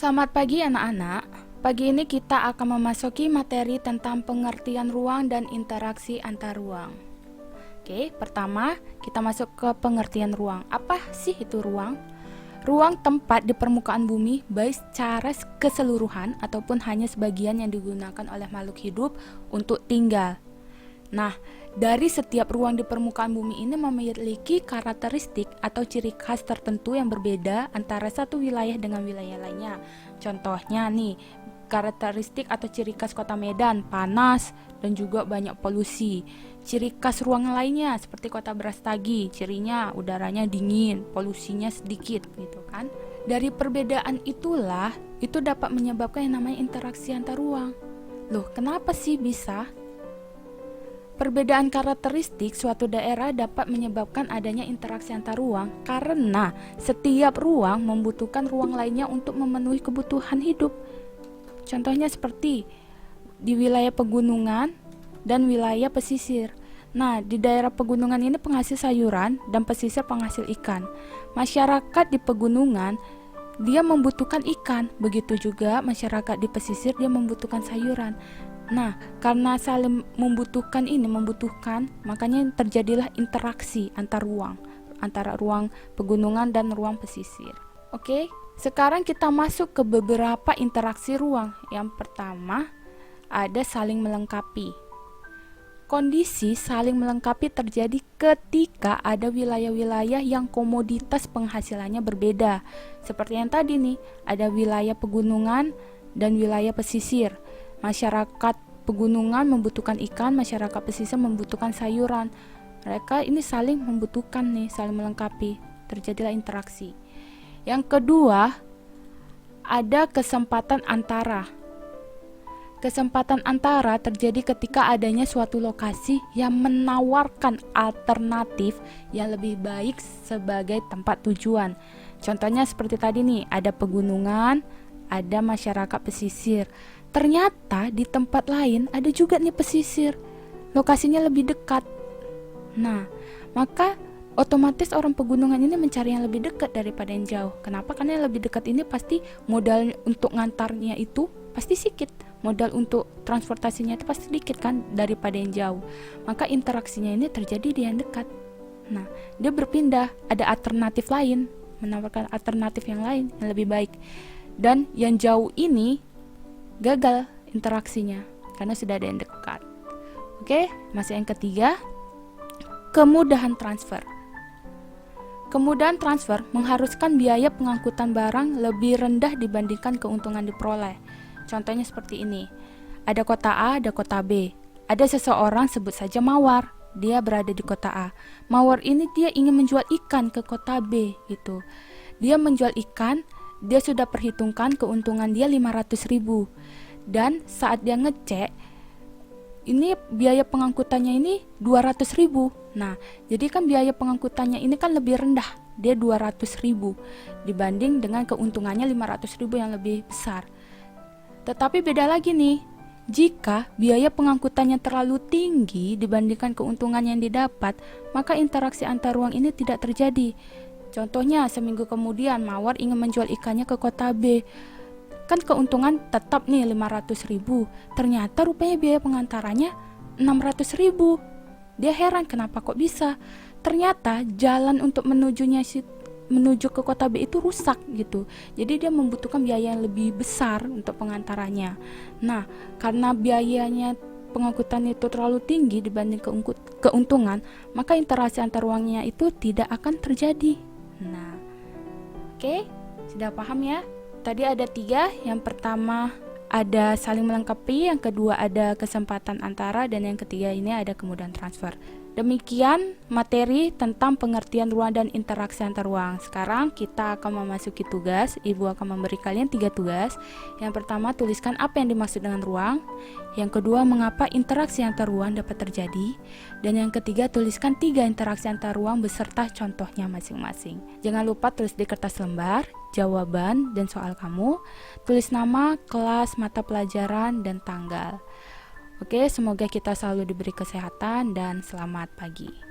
Selamat pagi anak-anak. Pagi ini kita akan memasuki materi tentang pengertian ruang dan interaksi antar ruang. Oke, pertama kita masuk ke pengertian ruang. Apa sih itu ruang? Ruang tempat di permukaan bumi baik secara keseluruhan ataupun hanya sebagian yang digunakan oleh makhluk hidup untuk tinggal. Nah, dari setiap ruang di permukaan bumi ini memiliki karakteristik atau ciri khas tertentu yang berbeda antara satu wilayah dengan wilayah lainnya. Contohnya nih, karakteristik atau ciri khas kota Medan, panas dan juga banyak polusi. Ciri khas ruang lainnya seperti kota Brastagi, cirinya udaranya dingin, polusinya sedikit gitu kan. Dari perbedaan itulah, itu dapat menyebabkan yang namanya interaksi antar ruang. Loh, kenapa sih bisa? Perbedaan karakteristik suatu daerah dapat menyebabkan adanya interaksi antar ruang karena setiap ruang membutuhkan ruang lainnya untuk memenuhi kebutuhan hidup. Contohnya seperti di wilayah pegunungan dan wilayah pesisir. Nah, di daerah pegunungan ini penghasil sayuran dan pesisir penghasil ikan. Masyarakat di pegunungan dia membutuhkan ikan, begitu juga masyarakat di pesisir dia membutuhkan sayuran. Nah, karena saling membutuhkan, makanya terjadilah interaksi antar ruang, antara ruang pegunungan dan ruang pesisir. Oke, sekarang kita masuk ke beberapa interaksi ruang. Yang pertama, ada saling melengkapi. Kondisi saling melengkapi terjadi ketika ada wilayah-wilayah yang komoditas penghasilannya berbeda. Seperti yang tadi nih, ada wilayah pegunungan dan wilayah pesisir. Masyarakat pegunungan membutuhkan ikan, masyarakat pesisir membutuhkan sayuran. Mereka ini saling membutuhkan nih, saling melengkapi. Terjadilah interaksi. Yang kedua, ada kesempatan antara. Kesempatan antara terjadi ketika adanya suatu lokasi yang menawarkan alternatif yang lebih baik sebagai tempat tujuan. Contohnya seperti tadi nih, ada pegunungan, ada masyarakat pesisir. Ternyata di tempat lain ada juga nih pesisir, lokasinya lebih dekat. Nah, maka otomatis orang pegunungan ini mencari yang lebih dekat daripada yang jauh. Kenapa? Karena yang lebih dekat ini pasti modal untuk ngantarnya itu pasti sedikit, modal untuk transportasinya itu pasti sedikit kan daripada yang jauh. Maka interaksinya ini terjadi di yang dekat. Nah, dia berpindah, ada alternatif lain, menawarkan alternatif yang lain yang lebih baik. Dan yang jauh ini gagal interaksinya karena sudah ada yang dekat. Oke, masih yang ketiga, kemudahan transfer. Kemudahan transfer mengharuskan biaya pengangkutan barang lebih rendah dibandingkan keuntungan diperoleh. Contohnya seperti ini. Ada kota A, ada kota B. Ada seseorang, sebut saja Mawar. Dia berada di kota A. Mawar ini dia ingin menjual ikan ke kota B gitu. Dia menjual ikan, dia sudah perhitungkan keuntungan dia 500.000. Dan saat dia ngecek, ini biaya pengangkutannya ini 200.000. Nah, jadi kan biaya pengangkutannya ini kan lebih rendah, dia 200.000 dibanding dengan keuntungannya 500.000 yang lebih besar. Tetapi beda lagi nih, jika biaya pengangkutannya terlalu tinggi dibandingkan keuntungan yang didapat, maka interaksi antar ruang ini tidak terjadi. Contohnya, seminggu kemudian Mawar ingin menjual ikannya ke kota B. Kan keuntungan tetap nih 500.000. Ternyata rupanya biaya pengantarannya 600.000. Dia heran kenapa kok bisa. Ternyata jalan untuk menuju ke kota B itu rusak gitu. Jadi dia membutuhkan biaya yang lebih besar untuk pengantarannya. Nah, karena biayanya pengangkutan itu terlalu tinggi dibanding keuntungan, maka interaksi antar ruangnya itu tidak akan terjadi. Nah, oke, sudah paham ya? Tadi ada 3, yang pertama ada saling melengkapi, yang kedua ada kesempatan antara, dan yang ketiga ini ada kemudahan transfer. Demikian materi tentang pengertian ruang dan interaksi antar ruang. Sekarang kita akan memasuki tugas. Ibu akan memberi kalian 3 tugas. Yang pertama, tuliskan apa yang dimaksud dengan ruang. Yang kedua, mengapa interaksi antar ruang dapat terjadi. Dan yang ketiga, tuliskan 3 interaksi antar ruang beserta contohnya masing-masing. Jangan lupa tulis di kertas lembar jawaban dan soal kamu. Tulis nama, kelas, mata pelajaran, dan tanggal. Oke, semoga kita selalu diberi kesehatan dan selamat pagi.